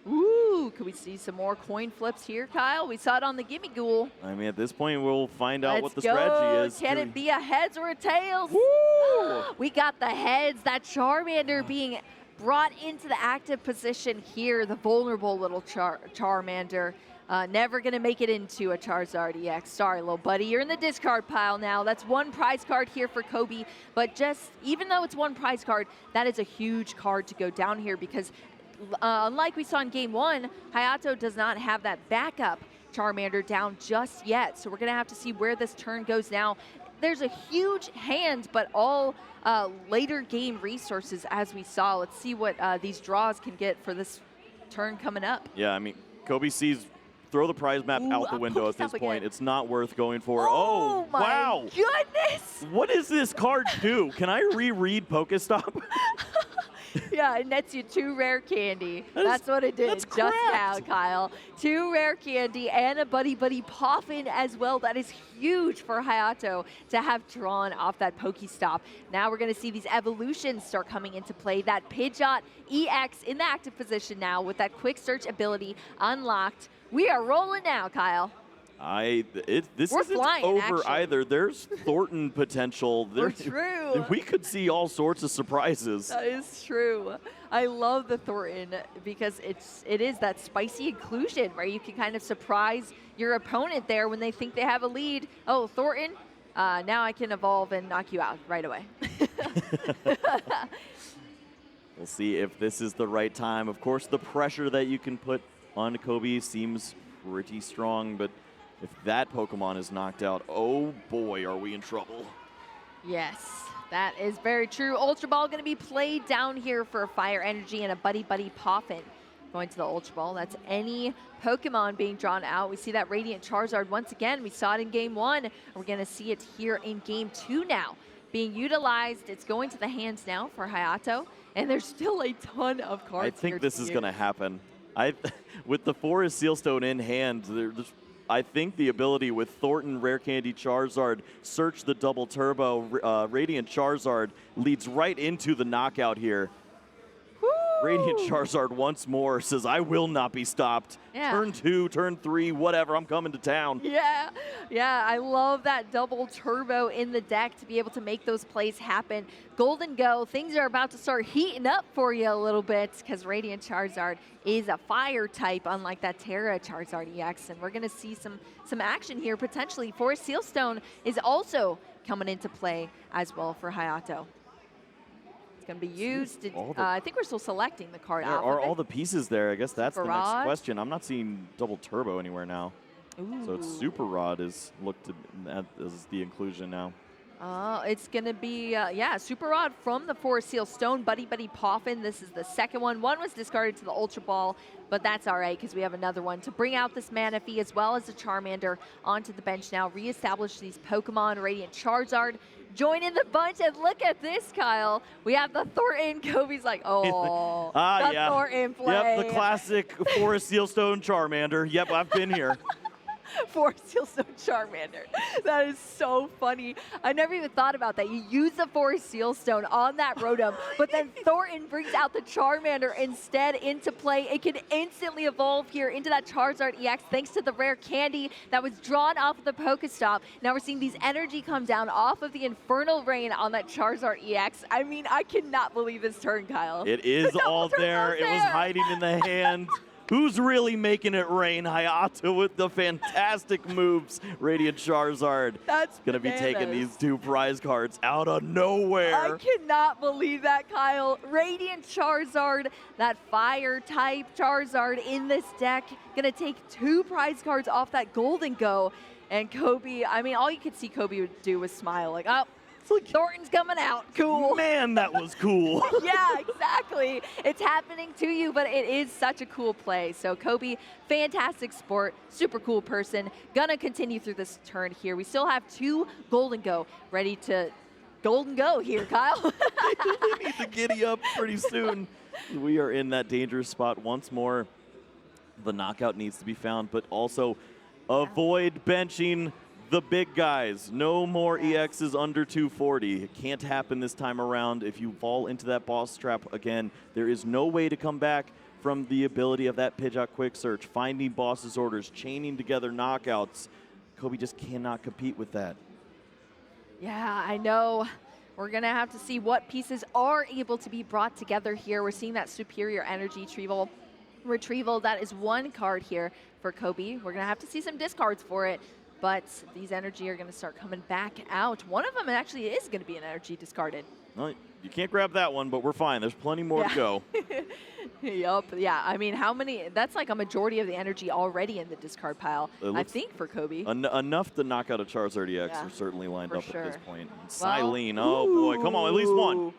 Ooh, could we see some more coin flips here, Kyle? We saw it on the Gimme Ghoul.
I mean, at this point, we'll find out what the strategy is.
Can it be a heads or a tails?
Woo!
We got the heads. That Charmander being brought into the active position here. The vulnerable little Charmander. Never going to make it into a Charizard EX. Sorry, little buddy. You're in the discard pile now. That's 1 prize card here for Cobi. But just, even though it's 1 prize card, that is a huge card to go down here because unlike we saw in Game 1, Hayato does not have that backup Charmander down just yet. So we're going to have to see where this turn goes now. There's a huge hand, but all later game resources as we saw. Let's see what these draws can get for this turn coming up.
Yeah, I mean, Cobi sees throw the prize map out the window at this point. It's not worth going for. Oh, wow.
Goodness.
What does this card do? Can I reread Pokestop?
Yeah, it nets you 2 rare candy. That's what it did just now, Kyle. 2 rare candy and a Buddy Buddy Poffin as well. That is huge for Hayato to have drawn off that Pokestop. Now we're going to see these evolutions start coming into play. That Pidgeot EX in the active position now with that quick search ability unlocked. We are rolling now, Kyle.
This isn't over either. There's Thornton potential.
True.
We could see all sorts of surprises.
That is true. I love the Thornton because it is that spicy inclusion where you can kind of surprise your opponent there when they think they have a lead. Oh, Thornton, now I can evolve and knock you out right away.
We'll see if this is the right time. Of course, the pressure that you can put on Cobi seems pretty strong, but if that Pokemon is knocked out, oh boy, are we in trouble.
Yes. That is very true. Ultra Ball going to be played down here for Fire Energy and a Buddy Buddy Poffin. Going to the Ultra Ball. That's any Pokemon being drawn out. We see that Radiant Charizard once again. We saw it in Game 1. We're going to see it here in Game 2 now. Being utilized. It's going to the hands now for Hayato. And there's still a ton of cards.
I think this is going to happen. With the Forest Sealstone in hand, I think the ability with Thornton, Rare Candy, Charizard, search the double turbo, Radiant Charizard leads right into the knockout here.
Woo!
Radiant Charizard once more says, I will not be stopped.
Yeah.
Turn 2, turn 3, whatever, I'm coming to town.
Yeah, I love that double turbo in the deck to be able to make those plays happen. Golden Go, things are about to start heating up for you a little bit because Radiant Charizard is a fire type, unlike that Terra Charizard EX, and we're going to see some action here potentially. Forest Sealstone is also coming into play as well for Hayato. Going to be used. I think we're still selecting the card out.
Are all the pieces there? I guess that's
Super
the next
Rod.
question. I'm not seeing double turbo anywhere now.
Ooh.
So it's Super Rod is looked at as the inclusion now.
It's going to be, Super Rod from the Forest Sealstone. Buddy Buddy Poffin. This is the second one. One was discarded to the Ultra Ball, but that's all right because we have another one to bring out this Manaphy as well as the Charmander onto the bench now. Reestablish these Pokemon. Radiant Charizard join in the bunch, and look at this, Kyle. We have the Thornton. Kobe's like, oh, Thornton play.
Yep, the classic Forest Sealstone Charmander. Yep, I've been here.
Forest Sealstone Charmander. That is so funny. I never even thought about that. You use the Forest Sealstone on that Rotom, but then Thornton brings out the Charmander instead into play. It can instantly evolve here into that Charizard EX thanks to the rare candy that was drawn off of the Pokestop. Now we're seeing these energy come down off of the Infernal Rain on that Charizard EX. I mean, I cannot believe this turn, Kyle.
It is all there. It was hiding in the hand. Who's really making it rain? Hayato with the fantastic moves. Radiant Charizard.
That's
going to be taking these 2 prize cards out of nowhere.
I cannot believe that, Kyle. Radiant Charizard, that fire type Charizard in this deck. Going to take 2 prize cards off that Golden Go. And Kobe, I mean, all you could see Kobe would do was smile like, oh, Thornton's coming out. Cool.
Man, that was cool.
Yeah, exactly. It's happening to you, but it is such a cool play. So Kobe, fantastic sport, super cool person. Gonna continue through this turn here. We still have 2 Golden Go ready to Golden Go here, Kyle.
We need to giddy up pretty soon. We are in that dangerous spot once more. The knockout needs to be found, but also avoid benching the big guys. No more EXs under 240. It can't happen this time around. If you fall into that boss trap again, there is no way to come back from the ability of that Pidgeot Quick Search, finding boss's orders, chaining together knockouts. Kobe just cannot compete with that.
Yeah, I know. We're going to have to see what pieces are able to be brought together here. We're seeing that Superior Energy Retrieval. That is 1 card here for Kobe. We're going to have to see some discards for it. But these energy are going to start coming back out. One of them actually is going to be an energy discarded.
Well, you can't grab that one, but we're fine. There's plenty more to go.
Yup. Yeah. I mean, how many? That's like a majority of the energy already in the discard pile, I think, for Kobe.
Enough to knock out a Charizard EX are certainly lined up
sure.
at this point. Silene. Oh, boy. Come on. At least 1.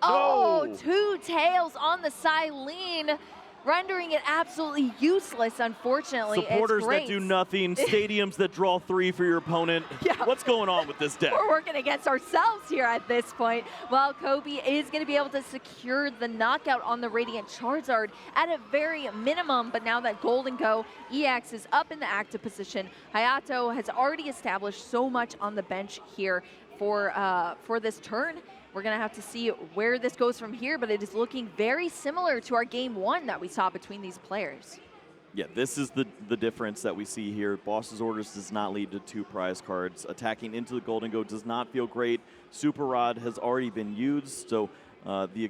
Oh,
No.
2 tails on the Silene, rendering it absolutely useless, unfortunately.
Supporters that do nothing, stadiums that draw 3 for your opponent.
Yeah.
What's going on with this deck?
We're working against ourselves here at this point. While Kobe is going to be able to secure the knockout on the Radiant Charizard at a very minimum, but now that Golden Go EX is up in the active position, Hayato has already established so much on the bench here for this turn. We're going to have to see where this goes from here, but it is looking very similar to our Game 1 that we saw between these players.
Yeah, this is the difference that we see here. Boss's Orders does not lead to 2 prize cards. Attacking into the Golden Go does not feel great. Super Rod has already been used, so the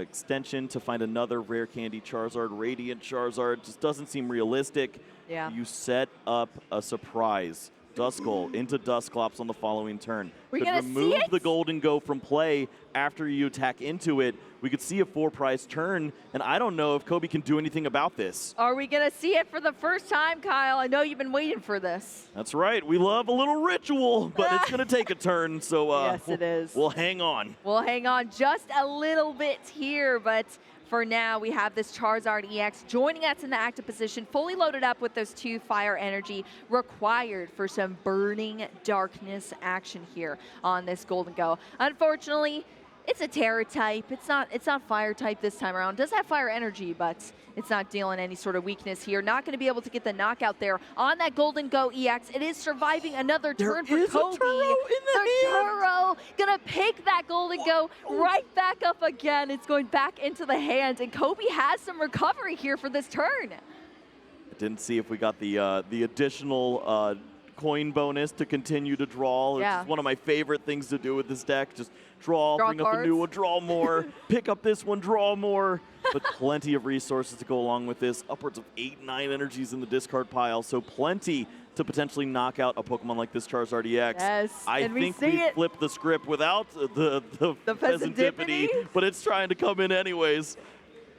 extension to find another Rare Candy Charizard, Radiant Charizard, just doesn't seem realistic.
Yeah.
You set up a surprise Duskull into Dusclops on the following turn.
We're
Could
gonna see
remove
it?
the Golden Go from play after you attack into it. We could see a 4-prize turn, and I don't know if Cobi can do anything about this.
Are we going to see it for the first time, Kyle? I know you've been waiting for this.
That's right. We love a little ritual, but it's going to take a turn, so
Yes, it is.
We'll hang on.
We'll hang on just a little bit here, but for now, we have this Charizard EX joining us in the active position, fully loaded up with those 2 fire energy required for some burning darkness action here on this Golden Go. Unfortunately, it's a Terra type. It's not fire type this time around. It does have fire energy, but it's not dealing any sort of weakness here. Not going to be able to get the knockout there on that Golden Go EX. It is surviving another turn for Cobi. The Turo gonna pick that Golden Go right back up again. It's going back into the hand, and Cobi has some recovery here for this turn.
I didn't see if we got the additional coin bonus to continue to draw.
Yeah.
It's one of my favorite things to do with this deck. Just draw bring
cards.
up a new one, draw more, pick up this one, draw more. But plenty of resources to go along with this. Upwards of 8-9 energies in the discard pile, so plenty to potentially knock out a Pokemon like this Charizard EX.
Yes,
I
and
think
we see it.
flipped the script without the
Pheasantipity,
but it's trying to come in anyways.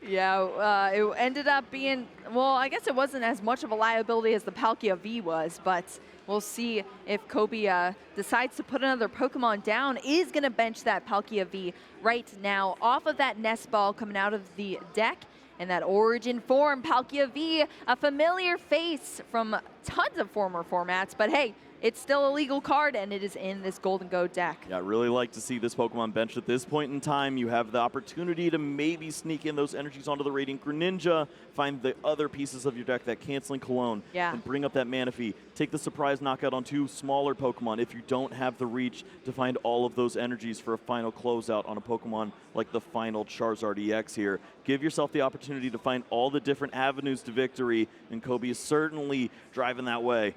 Yeah, it ended up being, well, I guess it wasn't as much of a liability as the Palkia V was, but we'll see if Cobi decides to put another Pokemon down. Is going to bench that Palkia V right now off of that Nest Ball coming out of the deck. And that Origin form, Palkia V, a familiar face from tons of former formats, but hey, it's still a legal card, and it is in this Golden Go deck.
Yeah, I really like to see this Pokemon benched at this point in time. You have the opportunity to maybe sneak in those energies onto the Radiant Greninja, find the other pieces of your deck, that Canceling Cologne, and bring up that Manaphy. Take the surprise knockout on 2 smaller Pokemon if you don't have the reach to find all of those energies for a final closeout on a Pokemon like the final Charizard EX here. Give yourself the opportunity to find all the different avenues to victory, and Cobi is certainly driving that way.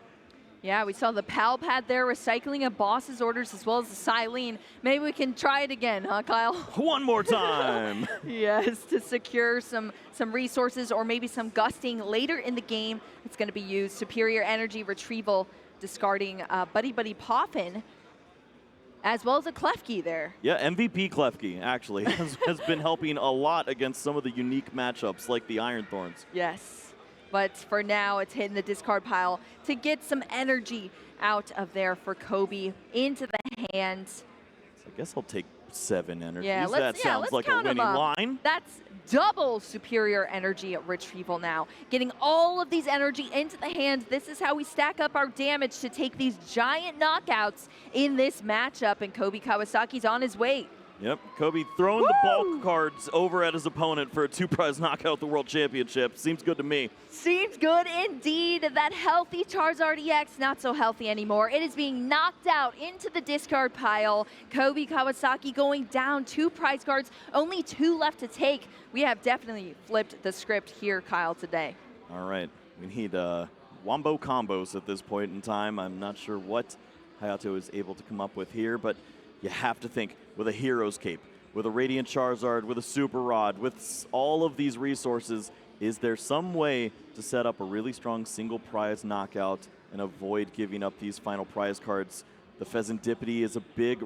Yeah, we saw the Pal Pad there, recycling a boss's orders as well as the Silene. Maybe we can try it again, huh, Kyle?
One more time.
Yes, to secure some resources or maybe some gusting later in the game. It's going to be used. Superior Energy Retrieval, discarding Buddy Buddy Poffin, as well as a Klefki there.
Yeah, MVP Klefki, actually, has been helping a lot against some of the unique matchups like the Iron Thorns.
Yes. But for now, it's hitting the discard pile to get some energy out of there for Cobi into the hands.
I guess I'll take 7 energies.
Yeah,
that sounds like a winning line.
That's double superior energy retrieval now. Getting all of these energy into the hand. This is how we stack up our damage to take these giant knockouts in this matchup. And Cobi Kawasaki's on his way.
Yep, Cobi throwing the bulk cards over at his opponent for a 2-prize knockout at the World Championship. Seems good to me.
Seems good indeed. That healthy Charizard EX, not so healthy anymore. It is being knocked out into the discard pile. Cobi Kawasaki going down 2 prize cards, only 2 left to take. We have definitely flipped the script here, Kyle, today.
All right, we need wombo combos at this point in time. I'm not sure what Hayato is able to come up with here, but you have to think with a Hero's Cape, with a Radiant Charizard, with a Super Rod, with all of these resources, is there some way to set up a really strong single prize knockout and avoid giving up these final prize cards? The Pheasantipity is a big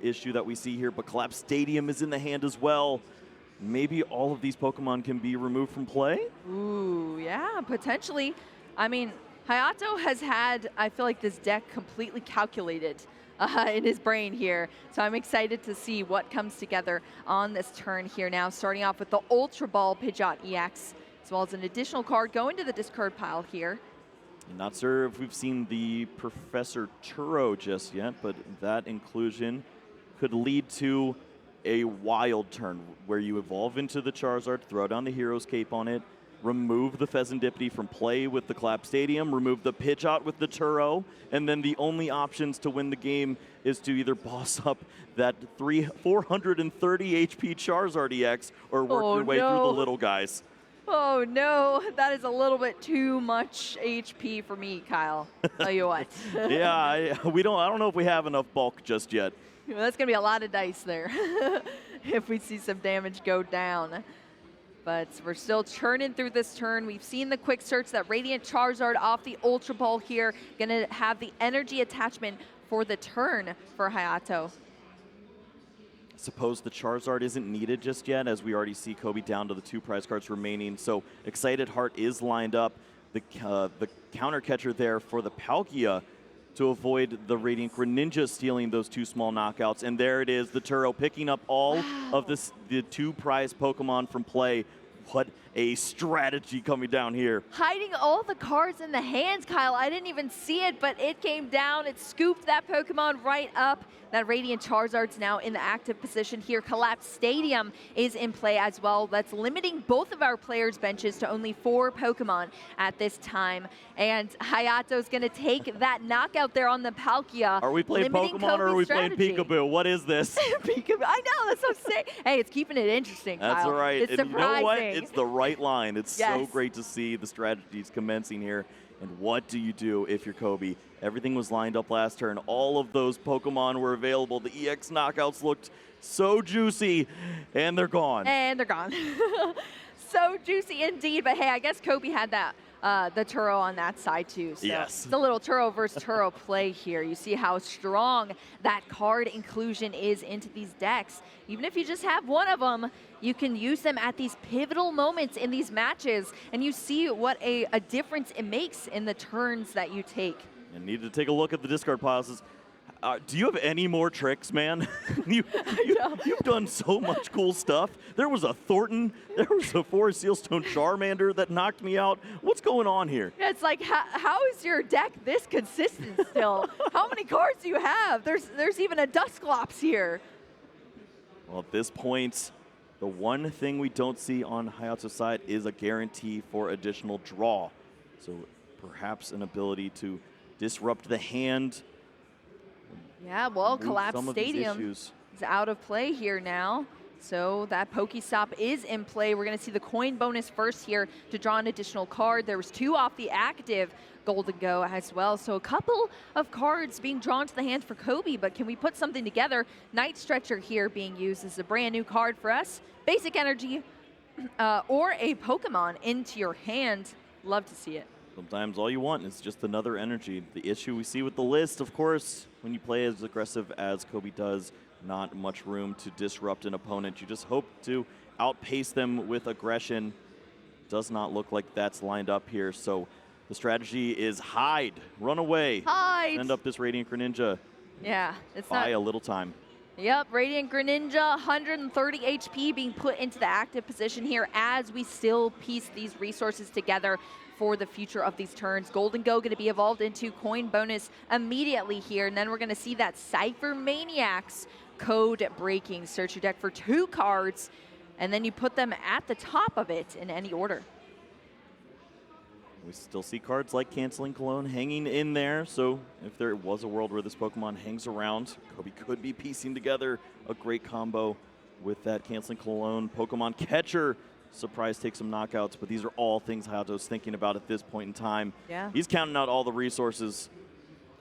issue that we see here, but Collapse Stadium is in the hand as well. Maybe all of these Pokemon can be removed from play?
Ooh, yeah, potentially. I mean, Hayato has had, I feel like, this deck completely calculated in his brain here. So I'm excited to see what comes together on this turn here now, starting off with the Ultra Ball Pidgeot EX, as well as an additional card going to the discard pile here.
Not sure if we've seen the Professor Turo just yet, but that inclusion could lead to a wild turn where you evolve into the Charizard, throw down the Hero's Cape on it, remove the Pheasantipity from play with the Collapse Stadium, remove the Pidgeot with the Turo, and then the only options to win the game is to either boss up that 430 HP Charizard EX or work your way through the little guys.
Oh no, that is a little bit too much HP for me, Kyle. Tell you what.
Yeah, I don't know if we have enough bulk just yet.
That's gonna be a lot of dice there if we see some damage go down. But we're still churning through this turn. We've seen the quick search, that Radiant Charizard off the Ultra Ball here. Gonna have the energy attachment for the turn for Hayato.
Suppose the Charizard isn't needed just yet, as we already see Cobi down to the 2 prize cards remaining. So Excited Heart is lined up. The counter catcher there for the Palkia to avoid the Radiant Greninja stealing those 2 small knockouts. And there it is, the Turo picking up all of the 2 prize Pokemon from play. What a strategy coming down here.
Hiding all the cards in the hands, Kyle. I didn't even see it, but it came down. It scooped that Pokemon right up. That Radiant Charizard's now in the active position here. Collapse Stadium is in play as well. That's limiting both of our players' benches to only 4 Pokemon at this time. And Hayato's going to take that knockout there on the Palkia.
Are we playing Pokemon or are we playing Peekaboo? What is this?
Peekaboo. I know, that's what I'm saying. Hey, it's keeping it interesting, Kyle.
That's right.
It's
and
surprising.
you know what? It's the right line. It's
Yes.
so great to see the strategies commencing here. And what do you do if you're Cobi? Everything was lined up last turn. All of those Pokemon were available. The EX knockouts looked so juicy, and they're gone.
And they're gone. So juicy indeed. But hey, I guess Cobi had that the Turo on that side too. So
yes.
It's a little Turo versus Turo play here. You see how strong that card inclusion is into these decks. Even if you just have one of them, you can use them at these pivotal moments in these matches, and you see what a difference it makes in the turns that you take.
And need to take a look at the discard piles. Do you have any more tricks, man? You've done so much cool stuff. There was a Thornton. There was a Forest Sealstone Charmander that knocked me out. What's going on here?
Yeah, it's like, how is your deck this consistent still? How many cards do you have? There's even a Dusclops here.
Well, at this point, the one thing we don't see on Hayato's side is a guarantee for additional draw. So perhaps an ability to disrupt the hand.
Yeah, well, Collapse Stadium
is
out of play here now. So that Pokestop is in play. We're going to see the coin bonus first here to draw an additional card. There was 2 off the active Golden Go as well. So a couple of cards being drawn to the hand for Cobi, but can we put something together? Night Stretcher here being used as a brand new card for us. Basic Energy or a Pokemon into your hand. Love to see it.
Sometimes all you want is just another energy. The issue we see with the list, of course, when you play as aggressive as Cobi does, not much room to disrupt an opponent. You just hope to outpace them with aggression. Does not look like that's lined up here. So the strategy is hide, run away,
Hide.
send up this Radiant Greninja.
Yeah, it's
Buy
not
a little time.
Yep, Radiant Greninja, 130 HP being put into the active position here as we still piece these resources together for the future of these turns. Golden Go going to be evolved into coin bonus immediately here, and then we're going to see that Cypher Maniacs code breaking. Search your deck for 2 cards, and then you put them at the top of it in any order.
We still see cards like Canceling Cologne hanging in there, so if there was a world where this Pokemon hangs around, Cobi could be piecing together a great combo with that Canceling Cologne. Pokemon Catcher, surprise, take some knockouts, but these are all things Hayato's thinking about at this point in time.
Yeah.
He's counting out all the resources.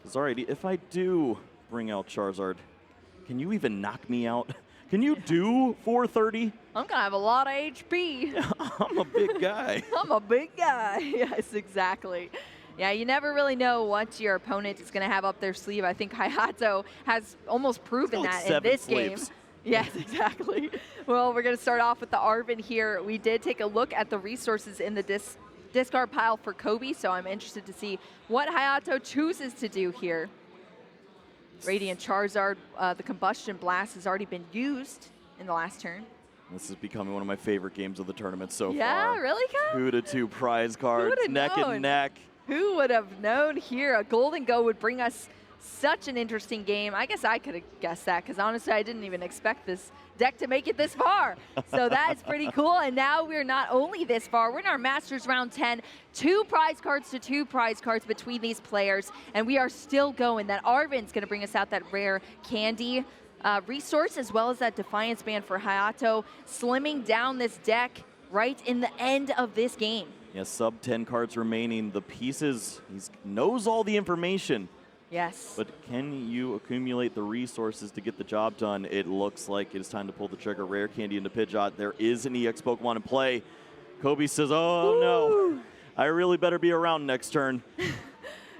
Because, all right, if I do bring out Charizard, can you even knock me out? Can you do 430?
I'm going to have a lot of HP.
I'm a big guy.
I'm a big guy. Yes, exactly. Yeah, you never really know what your opponent is going to have up their sleeve. I think Hayato has almost proven that in this game. Yes, exactly. Well, we're going to start off with the Arvin here. We did take a look at the resources in the discard pile for Cobi, so I'm interested to see what Hayato chooses to do here. Radiant Charizard, the Combustion Blast has already been used in the last turn.
This is becoming one of my favorite games of the tournament so far.
Yeah, really, Kyle?
2-2 prize cards, neck and neck.
Who would have known here a Golden Go would bring us such an interesting game? I guess I could have guessed that, because honestly, I didn't even expect this deck to make it this far. So that is pretty cool. And now we're not only this far, we're in our Masters Round 10. 2 prize cards to 2 prize cards between these players. And we are still going. That Arvin's going to bring us out that rare candy resource, as well as that Defiance Band for Hayato, slimming down this deck right in the end of this game.
Yeah, sub 10 cards remaining. The pieces, he knows all the information.
Yes.
But can you accumulate the resources to get the job done? It looks like it is time to pull the trigger. Rare Candy into Pidgeot. There is an EX Pokemon in play. Cobi says, oh no, I really better be around next turn.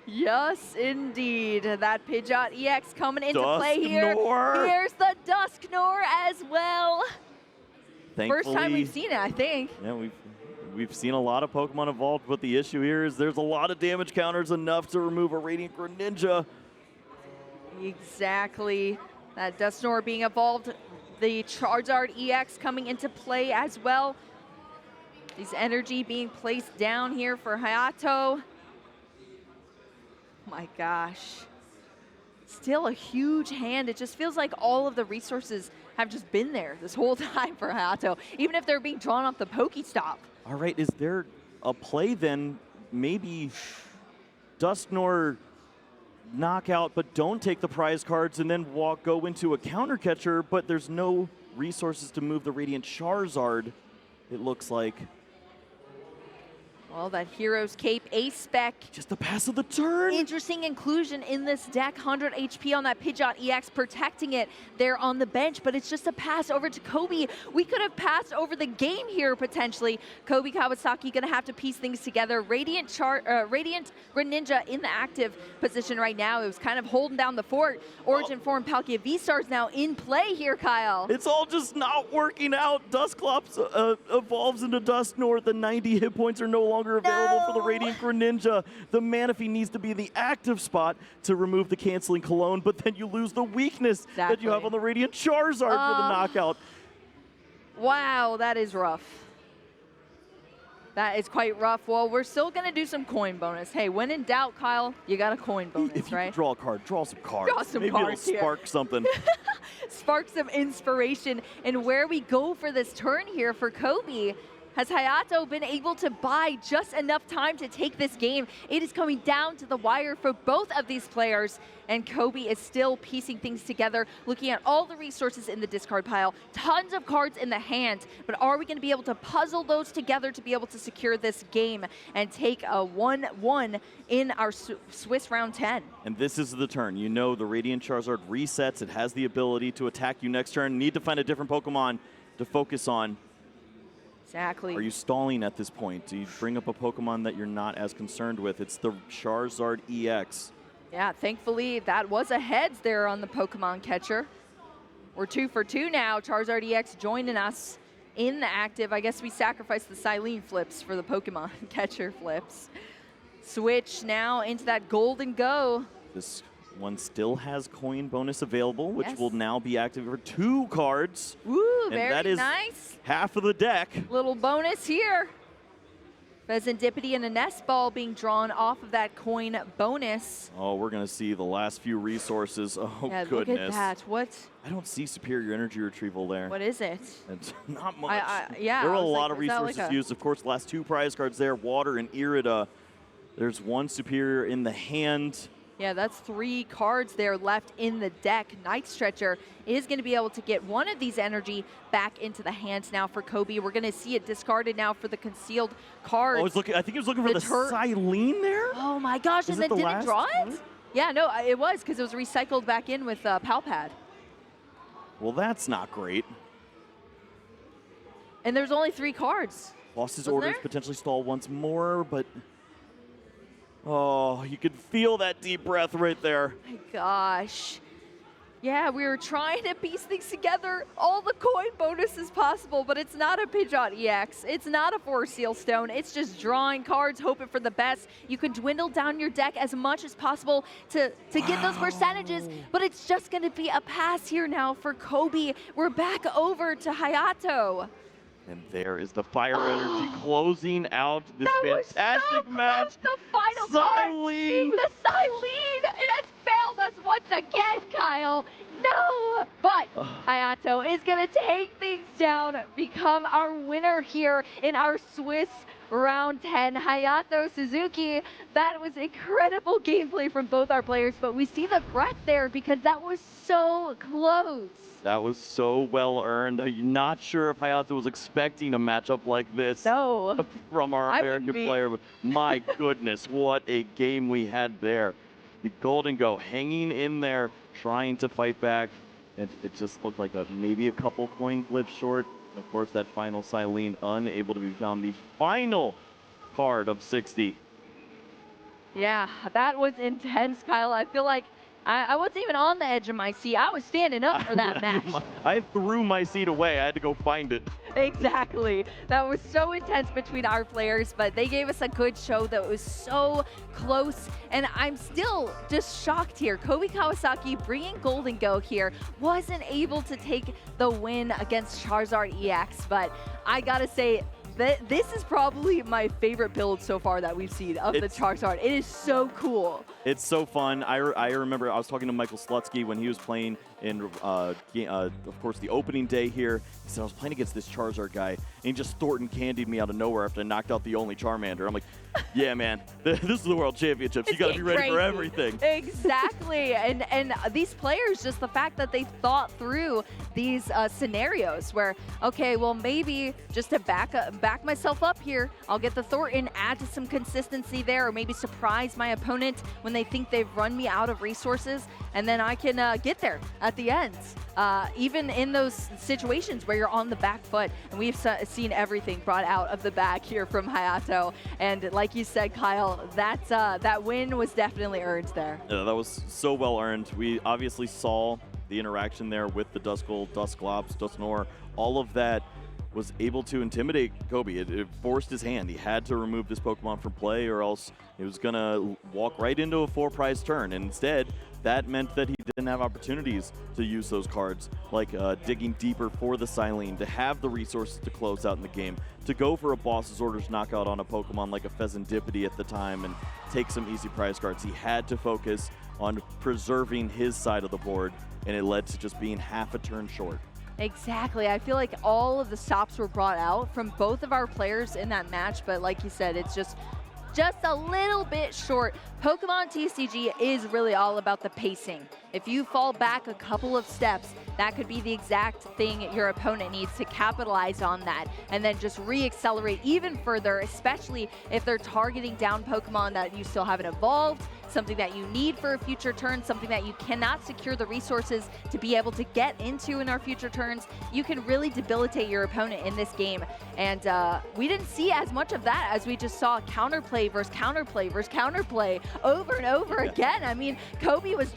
Yes, indeed. That Pidgeot EX coming into play here.
Dusknoir.
Here's the Dusknoir as well.
Thankfully,
First time we've seen it, I think.
Yeah, we've seen a lot of Pokemon evolved, but the issue here is there's a lot of damage counters, enough to remove a Radiant Greninja.
Exactly. That Dusknoir being evolved. The Charizard EX coming into play as well. These energy being placed down here for Hayato. My gosh. Still a huge hand. It just feels like all of the resources have just been there this whole time for Hayato, even if they're being drawn off the Pokestop.
All right, is there a play then? Maybe Dusknoir knockout, but don't take the prize cards and then go into a counter catcher, but there's no resources to move the Radiant Charizard, it looks like.
Well, that Hero's Cape A-Spec.
Just the pass of the turn.
Interesting inclusion in this deck. 100 HP on that Pidgeot EX, protecting it there on the bench, but it's just a pass over to Cobi. We could have passed over the game here, potentially. Cobi Kawasaki going to have to piece things together. Radiant Greninja in the active position right now. It was kind of holding down the fort. Origin form Palkia V-Stars now in play here, Kyle.
It's all just not working out. Dusclops evolves into Dusknoir. The 90 hit points are no longer available for the Radiant Greninja. The Manaphy needs to be the active spot to remove the canceling Cologne, but then you lose the weakness that you have on the Radiant Charizard for the knockout.
Wow, that is rough. That is quite rough. Well, we're still going to do some coin bonus. Hey, when in doubt, Kyle, you got a coin bonus,
if you
right?
draw a card, draw some cards.
Draw some
Maybe
cards
it'll spark something.
Spark some inspiration. And where we go for this turn here for Cobi, has Hayato been able to buy just enough time to take this game? It is coming down to the wire for both of these players, and Cobi is still piecing things together, looking at all the resources in the discard pile, tons of cards in the hand, but are we going to be able to puzzle those together to be able to secure this game and take a 1-1 in our Swiss round 10?
And this is the turn. You know the Radiant Charizard resets. It has the ability to attack you next turn. Need to find a different Pokemon to focus on.
Exactly.
Are you stalling at this point? Do you bring up a Pokemon that you're not as concerned with? It's the Charizard EX.
Yeah, thankfully that was a heads there on the Pokemon catcher. We're 2 for 2 now. Charizard EX joining us in the active. I guess we sacrificed the Silene flips for the Pokemon catcher flips. Switch now into that Golden Go.
This one still has coin bonus available, which
Yes.
will now be active for 2 cards.
Ooh,
And
very
that is
nice.
half of the deck.
Little bonus here. Pheasantipity and a Nest Ball being drawn off of that coin bonus.
Oh, we're going to see the last few resources. Oh,
Yeah,
goodness.
look at that. What?
I don't see superior energy retrieval there.
What is it?
It's not much.
Yeah,
there were
I
a
was
lot
like,
of
is that
resources
like a-
used. Of course, the last 2 prize cards there, Water and Irida. There's 1 superior in the hand.
Yeah, that's 3 cards there left in the deck. Night Stretcher is going to be able to get one of these energy back into the hands now for Cobi. We're going to see it discarded now for the concealed card.
Oh, I think he was looking for the Silene there?
Oh my gosh,
Is
and
it
then
the
didn't
last
draw it?
card?
Yeah, no, it was because it was recycled back in with Palpad.
Well, that's not great.
And there's only 3 cards.
Lost his
Wasn't
orders,
there?
potentially stall once more, but... Oh, you could feel that deep breath right there.
My gosh. Yeah, we were trying to piece things together, all the coin bonuses possible, but it's not a Pidgeot EX. It's not a 4 Seal Stone. It's just drawing cards, hoping for the best. You can dwindle down your deck as much as possible to get those percentages, but it's just going to be a pass here now for Cobi. We're back over to Hayato.
And there is the Fire Energy closing out this
That was
fantastic
so
match.
close, the final card being
Silene!
the Silene, and it's failed us once again, Kyle. No, but Hayato is gonna take things down, become our winner here in our Swiss round 10. Hayato, Suzuki, that was incredible gameplay from both our players, but we see the breath there because that was so close.
That was so well earned. I'm not sure if Hayato was expecting a matchup like this
No.
from our
I
American
would be.
player, but my goodness, what a game we had there. The Golden Go hanging in there, trying to fight back. It just looked like maybe a couple coin flips short. Of course, that final Silene unable to be found. The final card of 60.
Yeah, that was intense, Kyle. I feel like I wasn't even on the edge of my seat. I was standing up for that match.
I threw my seat away. I had to go find it.
Exactly. That was so intense between our players, but they gave us a good show that was so close. And I'm still just shocked here. Kobe Kawasaki bringing Golden Go here wasn't able to take the win against Charizard EX, but I gotta say, this is probably my favorite build so far that we've seen of the Charizard. It is so cool.
It's so fun. I remember I was talking to Michael Slutsky when he was playing in, of course, the opening day here. He said, I was playing against this Charizard guy, and he just Thornton candied me out of nowhere after I knocked out the only Charmander. I'm like, yeah, man, this is the World Championships. You got to be ready for everything.
Exactly. and these players, just the fact that they thought through these scenarios where, okay, well, maybe just to back myself up here, I'll get the Thornton, add to some consistency there, or maybe surprise my opponent when they think they've run me out of resources, and then I can get there at the end. Even in those situations where you're on the back foot, and we've seen everything brought out of the bag here from Hayato. And like you said, Kyle, that win was definitely earned there.
Yeah, that was so well earned. We obviously saw the interaction there with the Duskull, Dusclops, Dusknoir, all of that was able to intimidate Kobe. It forced his hand. He had to remove this Pokemon from play, or else he was going to walk right into a 4-prize turn. And instead, that meant that he didn't have opportunities to use those cards, like digging deeper for the Silene, to have the resources to close out in the game, to go for a boss's orders knockout on a Pokemon like a Pheasantipity at the time and take some easy prize cards. He had to focus on preserving his side of the board, and it led to just being half a turn short.
Exactly. I feel like all of the stops were brought out from both of our players in that match, but like you said, it's just a little bit short. Pokemon TCG is really all about the pacing. If you fall back a couple of steps, that could be the exact thing your opponent needs to capitalize on that and then just re-accelerate even further, especially if they're targeting down Pokemon that you still haven't evolved, something that you need for a future turn, something that you cannot secure the resources to be able to get into in our future turns. You can really debilitate your opponent in this game. And we didn't see as much of that as we just saw counterplay versus counterplay versus counterplay over and over again. I mean, Kobe was